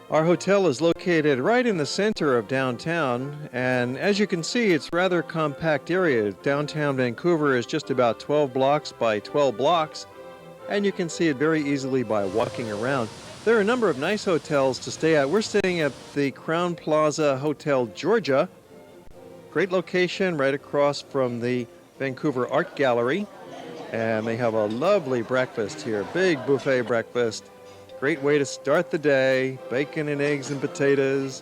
Our hotel is located right in the center of downtown, and as you can see, it's a rather compact area. Downtown Vancouver is just about 12 blocks by 12 blocks, and you can see it very easily by walking around. There are a number of nice hotels to stay at. We're staying at the Crown Plaza Hotel Georgia. Great location right across from the Vancouver Art Gallery, and they have a lovely breakfast here, big buffet breakfast. Great way to start the day. Bacon and eggs and potatoes,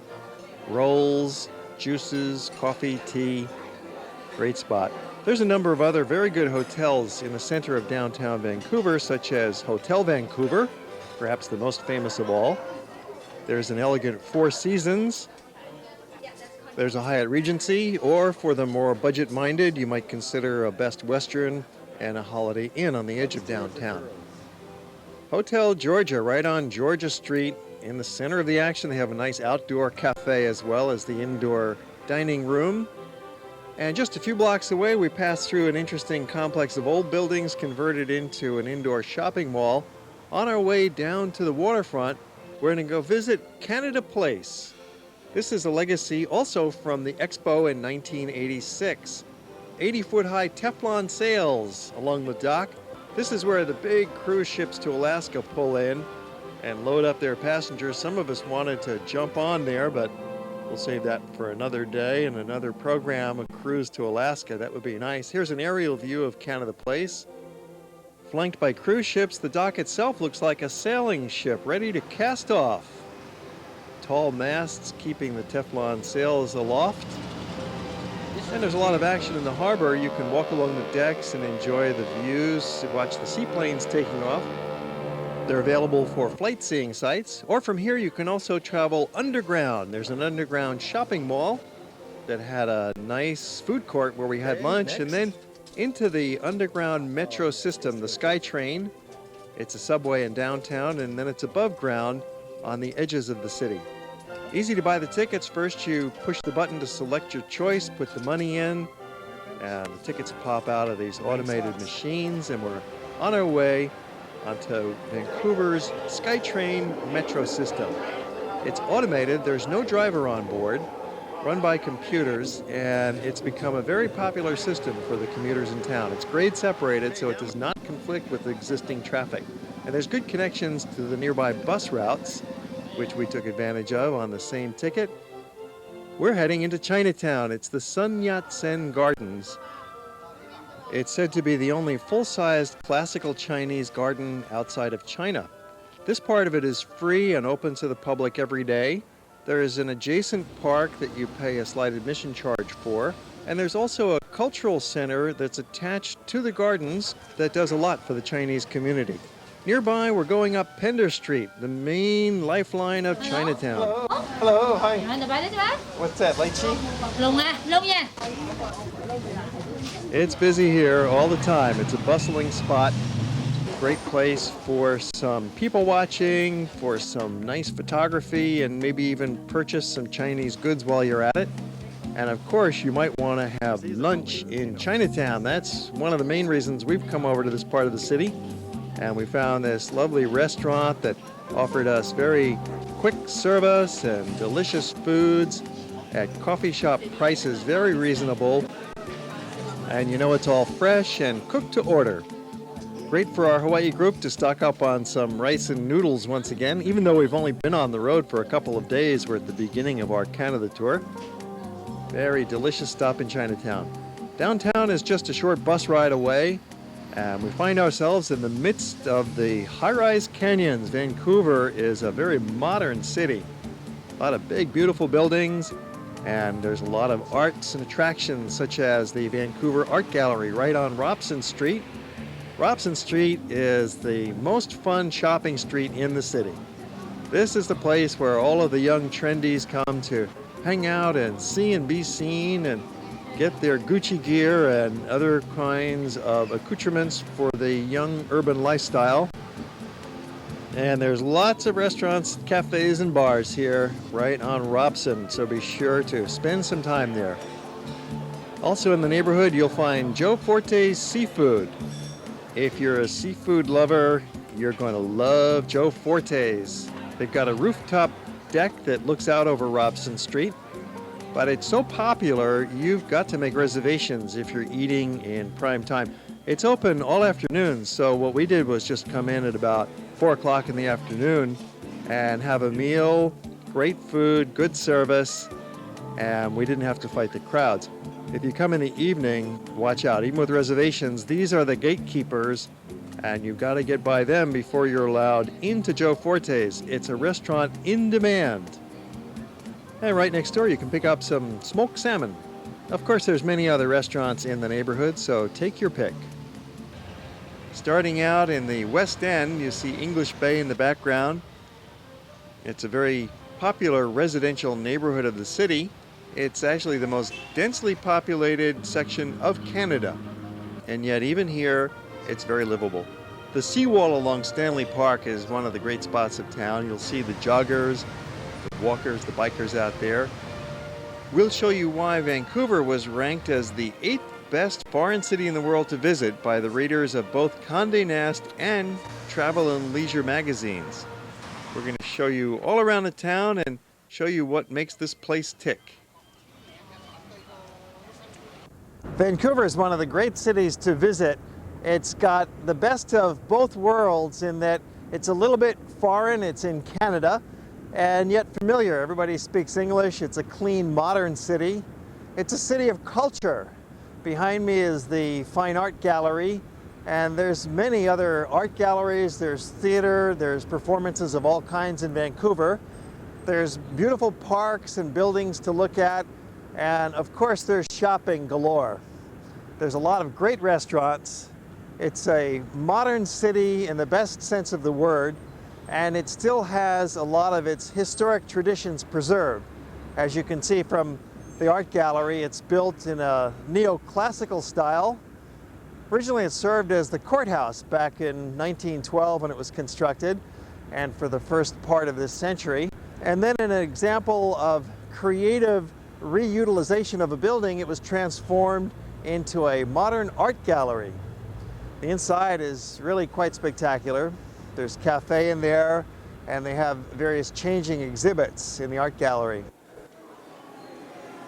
rolls, juices, coffee, tea. Great spot. There's a number of other very good hotels in the center of downtown Vancouver, such as Hotel Vancouver, perhaps the most famous of all. There's an elegant Four Seasons. There's a Hyatt Regency, or for the more budget-minded, you might consider a Best Western and a Holiday Inn on the edge of downtown. Hotel Georgia, right on Georgia Street, in the center of the action. They have a nice outdoor cafe as well as the indoor dining room. And just a few blocks away, we pass through an interesting complex of old buildings converted into an indoor shopping mall. On our way down to the waterfront, we're going to go visit Canada Place. This is a legacy also from the Expo in 1986. 80-foot-high Teflon sails along the dock. This is where the big cruise ships to Alaska pull in and load up their passengers. Some of us wanted to jump on there, but we'll save that for another day and another program, a cruise to Alaska. That would be nice. Here's an aerial view of Canada Place. Flanked by cruise ships, the dock itself looks like a sailing ship ready to cast off. Tall masts keeping the Teflon sails aloft. And there's a lot of action in the harbor. You can walk along the decks and enjoy the views, watch the seaplanes taking off. They're available for flight seeing sites, or from here you can also travel underground. There's an underground shopping mall that had a nice food court where we had lunch, and then into the underground metro system, the SkyTrain. It's a subway in downtown, and then it's above ground on the edges of the city. Easy to buy the tickets. First you push the button to select your choice, put the money in, and the tickets pop out of these automated machines, and we're on our way onto Vancouver's SkyTrain metro system. It's automated, there's no driver on board, run by computers, and it's become a very popular system for the commuters in town. It's grade separated, so it does not conflict with existing traffic. And there's good connections to the nearby bus routes, which we took advantage of on the same ticket. We're heading into Chinatown. It's the Sun Yat-sen Gardens. It's said to be the only full-sized classical Chinese garden outside of China. This part of it is free and open to the public every day. There is an adjacent park that you pay a slight admission charge for, and there's also a cultural center that's attached to the gardens that does a lot for the Chinese community. Nearby, we're going up Pender Street, the main lifeline of Chinatown. Hello. Hello, hi. Bye. What's that, lychee? It's busy here all the time. It's a bustling spot. Great place for some people watching, for some nice photography, and maybe even purchase some Chinese goods while you're at it. And of course, you might want to have lunch in Chinatown. That's one of the main reasons we've come over to this part of the city. And we found this lovely restaurant that offered us very quick service and delicious foods at coffee shop prices, very reasonable. And you know it's all fresh and cooked to order. Great for our Hawaii group to stock up on some rice and noodles once again. Even though we've only been on the road for a couple of days, we're at the beginning of our Canada tour. Very delicious stop in Chinatown. Downtown is just a short bus ride away. And we find ourselves in the midst of the high-rise canyons. Vancouver is a very modern city. A lot of big, beautiful buildings, and there's a lot of arts and attractions, such as the Vancouver Art Gallery right on Robson Street. Robson Street is the most fun shopping street in the city. This is the place where all of the young trendies come to hang out and see and be seen and get their Gucci gear and other kinds of accoutrements for the young urban lifestyle. And there's lots of restaurants, cafes, and bars here right on Robson, so be sure to spend some time there. Also in the neighborhood, you'll find Joe Forte's Seafood. If you're a seafood lover, you're going to love Joe Forte's. They've got a rooftop deck that looks out over Robson Street. But it's so popular, you've got to make reservations if you're eating in prime time. It's open all afternoon, so what we did was just come in at about 4 o'clock in the afternoon and have a meal, great food, good service, and we didn't have to fight the crowds. If you come in the evening, watch out. Even with reservations, these are the gatekeepers, and you've got to get by them before you're allowed into Joe Forte's. It's a restaurant in demand. And right next door, you can pick up some smoked salmon. Of course, there's many other restaurants in the neighborhood, so take your pick. Starting out in the West End, you see English Bay in the background. It's a very popular residential neighborhood of the city. It's actually the most densely populated section of Canada. And yet even here, it's very livable. The seawall along Stanley Park is one of the great spots of town. You'll see the joggers, the walkers, the bikers out there. We'll show you why Vancouver was ranked as the 8th best foreign city in the world to visit by the readers of both Condé Nast and Travel and Leisure magazines. We're going to show you all around the town and show you what makes this place tick. Vancouver is one of the great cities to visit. It's got the best of both worlds in that it's a little bit foreign, it's in Canada, and yet familiar. Everybody speaks English. It's a clean, modern city. It's a city of culture. Behind me is the Fine Art Gallery, and there's many other art galleries. There's theater, there's performances of all kinds in Vancouver. There's beautiful parks and buildings to look at, and of course there's shopping galore. There's a lot of great restaurants. It's a modern city in the best sense of the word, and it still has a lot of its historic traditions preserved. As you can see from the art gallery, it's built in a neoclassical style. Originally it served as the courthouse back in 1912 when it was constructed, and for the first part of this century. And then in an example of creative reutilization of a building, it was transformed into a modern art gallery. The inside is really quite spectacular. There's cafe in there, and they have various changing exhibits in the art gallery.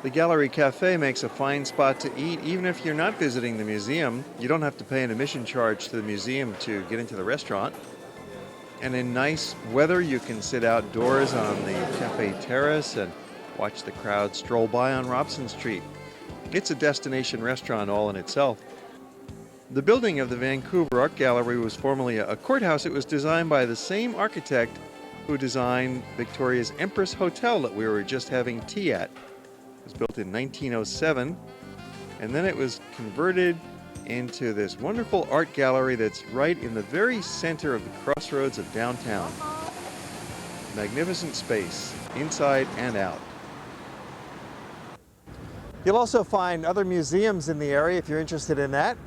The Gallery Cafe makes a fine spot to eat. Even if you're not visiting the museum, you don't have to pay an admission charge to the museum to get into the restaurant. And in nice weather, you can sit outdoors on the cafe terrace and watch the crowd stroll by on Robson Street. It's a destination restaurant all in itself. The building of the Vancouver Art Gallery was formerly a courthouse. It was designed by the same architect who designed Victoria's Empress Hotel that we were just having tea at. It was built in 1907, and then it was converted into this wonderful art gallery that's right in the very center of the crossroads of downtown. Magnificent space, inside and out. You'll also find other museums in the area if you're interested in that,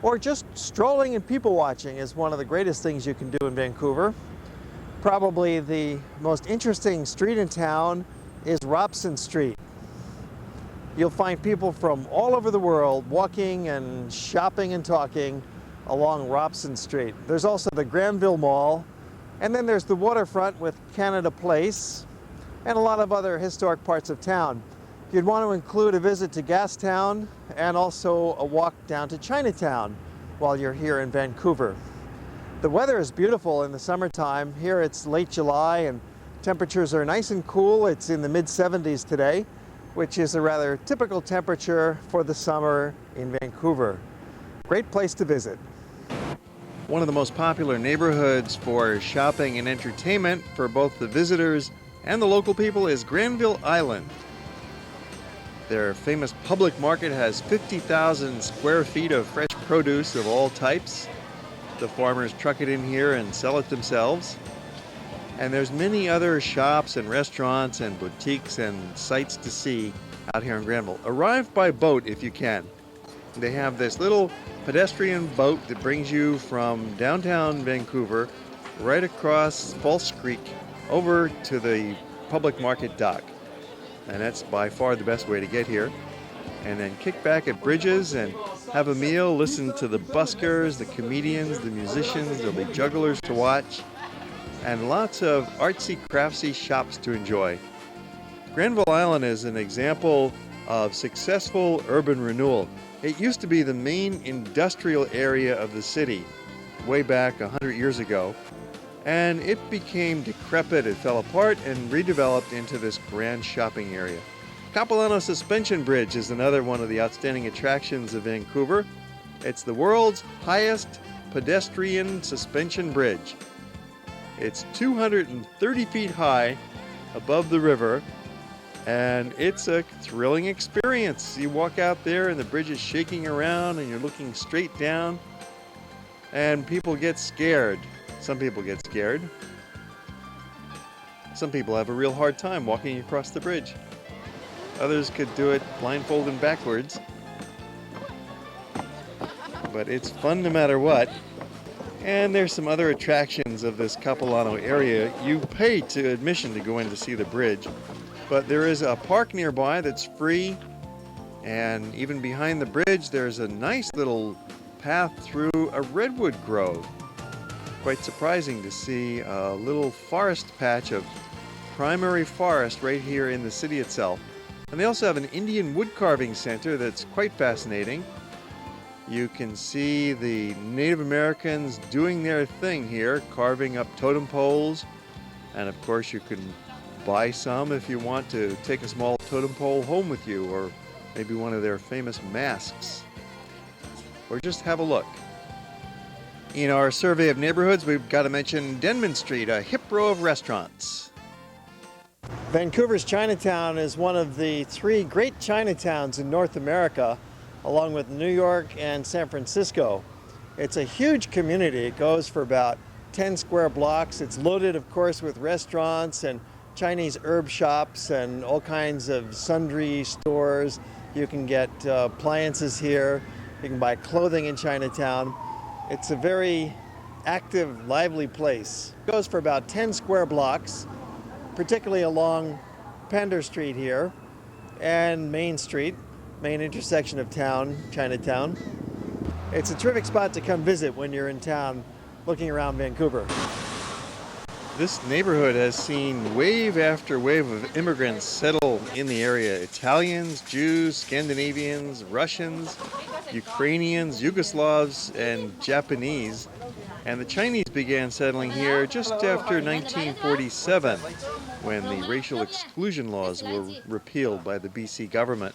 or just strolling and people watching is one of the greatest things you can do in Vancouver. Probably the most interesting street in town is Robson Street. You'll find people from all over the world walking and shopping and talking along Robson Street. There's also the Granville Mall, and then there's the waterfront with Canada Place, and a lot of other historic parts of town. You'd want to include a visit to Gastown and also a walk down to Chinatown while you're here in Vancouver. The weather is beautiful in the summertime. Here it's late July and temperatures are nice and cool. It's in the mid-70s today, which is a rather typical temperature for the summer in Vancouver. Great place to visit. One of the most popular neighborhoods for shopping and entertainment for both the visitors and the local people is Granville Island. Their famous public market has 50,000 square feet of fresh produce of all types. The farmers truck it in here and sell it themselves. And there's many other shops and restaurants and boutiques and sights to see out here in Granville. Arrive by boat if you can. They have this little pedestrian boat that brings you from downtown Vancouver right across False Creek over to the public market dock. And that's by far the best way to get here. And then kick back at Bridges and have a meal, listen to the buskers, the comedians, the musicians. There'll be jugglers to watch. and lots of artsy craftsy shops to enjoy. Granville Island is an example of successful urban renewal. It used to be the main industrial area of the city way back 100 years ago, and it became decrepit. It fell apart and redeveloped into this grand shopping area. Capilano Suspension Bridge is another one of the outstanding attractions of Vancouver. It's the world's highest pedestrian suspension bridge. It's 230 feet high above the river, and it's a thrilling experience. You walk out there and the bridge is shaking around and you're looking straight down, and people get scared. Some people get scared. Some people have a real hard time walking across the bridge. Others could do it blindfolded backwards. But it's fun no matter what. And there's some other attractions of this Capilano area. You pay to admission to go in to see the bridge, but there is a park nearby that's free, and even behind the bridge there's a nice little path through a redwood grove. Quite surprising to see a little forest patch of primary forest right here in the city itself. And they also have an Indian wood carving center that's quite fascinating. You can see the Native Americans doing their thing here, carving up totem poles, and of course you can buy some if you want to take a small totem pole home with you, or maybe one of their famous masks, or just have a look. In our survey of neighborhoods, we've got to mention Denman Street, a hip row of restaurants. Vancouver's Chinatown is one of the three great Chinatowns in North America, along with New York and San Francisco. It's a huge community. It goes for about 10 square blocks. It's loaded, of course, with restaurants and Chinese herb shops and all kinds of sundry stores. You can get appliances here. You can buy clothing in Chinatown. It's a very active, lively place. It goes for about 10 square blocks, particularly along Pender Street here and Main Street, main intersection of town, Chinatown. It's a terrific spot to come visit when you're in town looking around Vancouver. This neighborhood has seen wave after wave of immigrants settle in the area. Italians, Jews, Scandinavians, Russians, Ukrainians, Yugoslavs, and Japanese. And the Chinese began settling here just after 1947, when the racial exclusion laws were repealed by the BC government.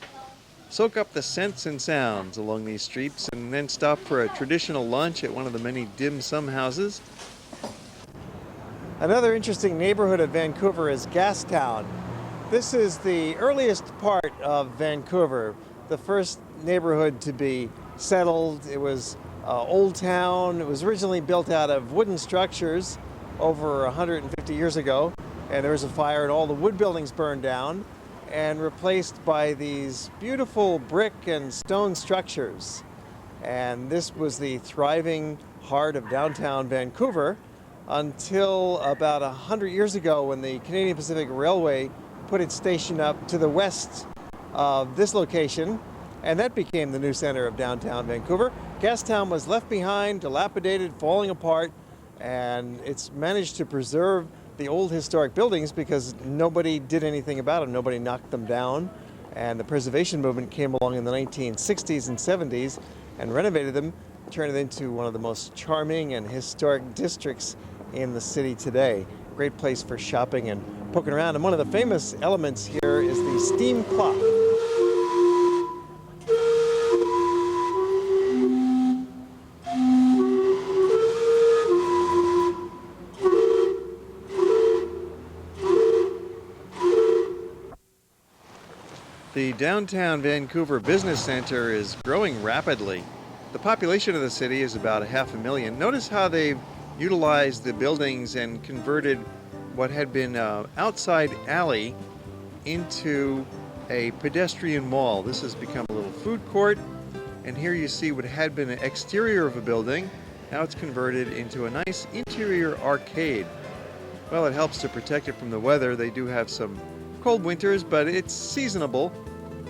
Soak up the scents and sounds along these streets and then stop for a traditional lunch at one of the many dim sum houses. Another interesting neighborhood of Vancouver is Gastown. This is the earliest part of Vancouver, the first neighborhood to be settled. It was Old Town. It was originally built out of wooden structures over 150 years ago, and there was a fire and all the wood buildings burned down and replaced by these beautiful brick and stone structures. And this was the thriving heart of downtown Vancouver until about 100 years ago, when the Canadian Pacific Railway put its station up to the west of this location, and that became the new center of downtown Vancouver. Gastown was left behind, dilapidated, falling apart, and it's managed to preserve the old historic buildings because nobody did anything about them. Nobody knocked them down, and the preservation movement came along in the 1960s and 70s and renovated them, turned it into one of the most charming and historic districts in the city today. Great place for shopping and poking around. And one of the famous elements here is the steam clock. The downtown Vancouver Business Center is growing rapidly. The population of the city is about 500,000. Notice how they've utilized the buildings and converted what had been an outside alley into a pedestrian mall. This has become a little food court, and here you see what had been an exterior of a building. Now it's converted into a nice interior arcade. Well, it helps to protect it from the weather. They do have some cold winters, but it's seasonable.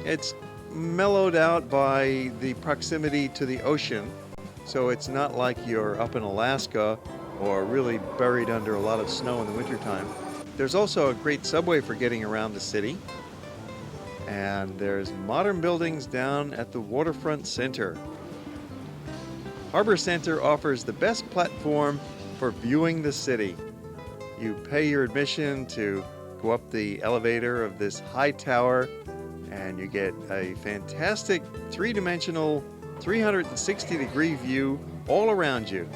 It's mellowed out by the proximity to the ocean, so it's not like you're up in Alaska or really buried under a lot of snow in the wintertime. There's also a great subway for getting around the city. And there's modern buildings down at the waterfront center. Harbor Center offers the best platform for viewing the city. You pay your admission to go up the elevator of this high tower, and you get a fantastic three-dimensional 360-degree view all around you.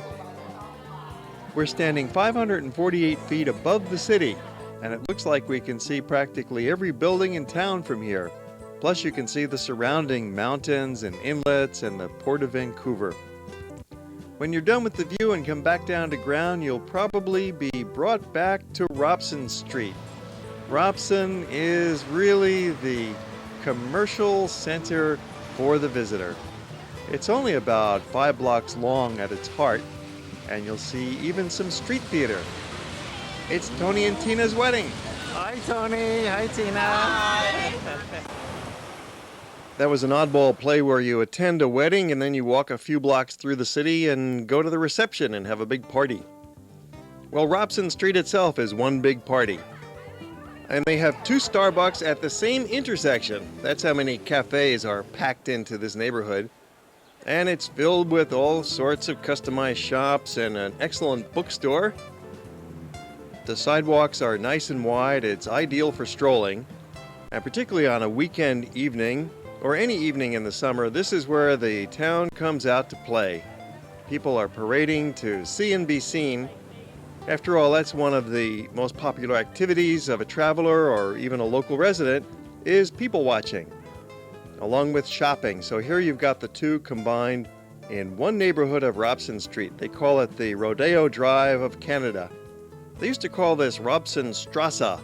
We're standing 548 feet above the city, and it looks like we can see practically every building in town from here. Plus you can see the surrounding mountains and inlets and the Port of Vancouver. When you're done with the view and come back down to ground, you'll probably be brought back to Robson Street. Robson is really the commercial center for the visitor. It's only about 5 blocks long at its heart, and you'll see even some street theater. It's Tony and Tina's wedding. Hi, Tony. Hi, Tina. Hi. That was an oddball play where you attend a wedding and then you walk a few blocks through the city and go to the reception and have a big party. Well, Robson Street itself is one big party. And they have 2 Starbucks at the same intersection. That's how many cafes are packed into this neighborhood. And it's filled with all sorts of customized shops and an excellent bookstore. The sidewalks are nice and wide. It's ideal for strolling. And particularly on a weekend evening, or any evening in the summer, this is where the town comes out to play. People are parading to see and be seen. After all, that's one of the most popular activities of a traveler or even a local resident, is people watching, along with shopping. So here you've got the two combined in one neighborhood of Robson Street. They call it the Rodeo Drive of Canada. They used to call this Robson Strasse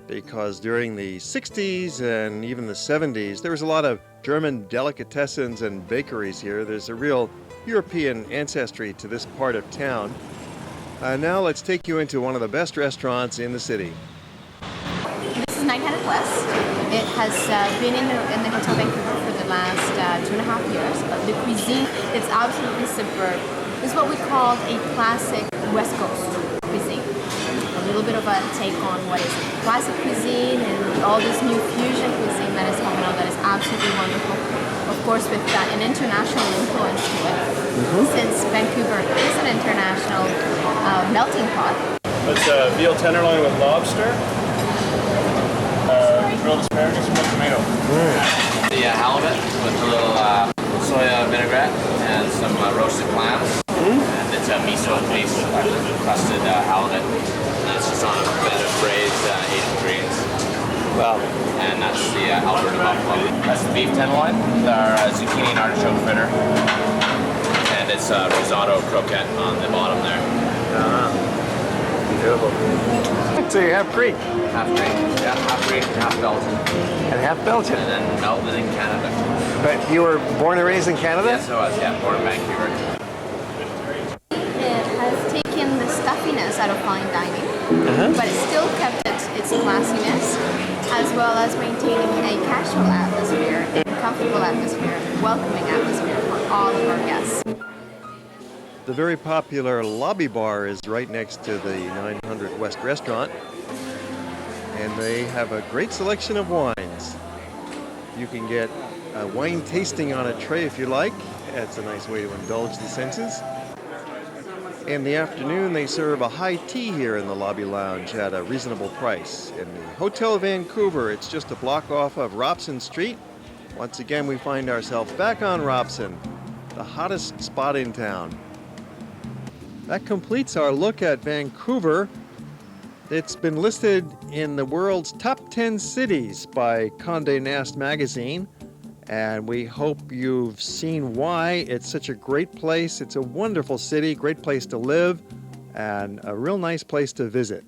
because during the 60s and even the 70s, there was a lot of German delicatessens and bakeries here. There's a real European ancestry to this part of town. Now let's take you into one of the best restaurants in the city. This is 900 West. It has been in the Hotel Vancouver for the last 2.5 years. The cuisine is absolutely superb. It's what we call a classic West Coast cuisine. A little bit of a take on what is classic cuisine and all this new fusion cuisine that is coming out that is absolutely wonderful. Of course, with an international influence to it, since Vancouver is an international melting pot. It's a veal tenderloin with lobster, grilled asparagus and tomato. The halibut with a little soya vinaigrette and some roasted clams. And it's a miso-based crusted halibut. And it's just on a bed of braised Asian greens. Wow. And that's the Alberta buffalo. That's the beef tenderloin with our zucchini and artichoke fritter. And it's risotto croquette on the bottom there. Beautiful. So you're half Greek Half Greek, yeah, half Greek, half Belgian. and half Belgian. And then melted in Canada. But you were born and raised in Canada? Yes, I was, yeah, born in Vancouver. It has taken the stuffiness out of fine dining, but it still kept its classiness, as well as maintaining a casual atmosphere, a comfortable atmosphere, welcoming atmosphere for all of our guests. The very popular lobby bar is right next to the 900 West restaurant, and they have a great selection of wines. You can get a wine tasting on a tray if you like. That's a nice way to indulge the senses. In the afternoon, they serve a high tea here in the lobby lounge at a reasonable price. In the Hotel Vancouver, it's just a block off of Robson Street. Once again, we find ourselves back on Robson, the hottest spot in town. That completes our look at Vancouver. It's been listed in the world's top 10 cities by Condé Nast magazine, and we hope you've seen why it's such a great place. It's a wonderful city, great place to live, and a real nice place to visit.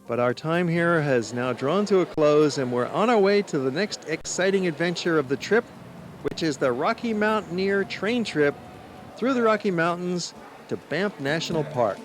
But our time here has now drawn to a close, and we're on our way to the next exciting adventure of the trip, which is the Rocky Mountaineer train trip through the Rocky Mountains to Banff National Park.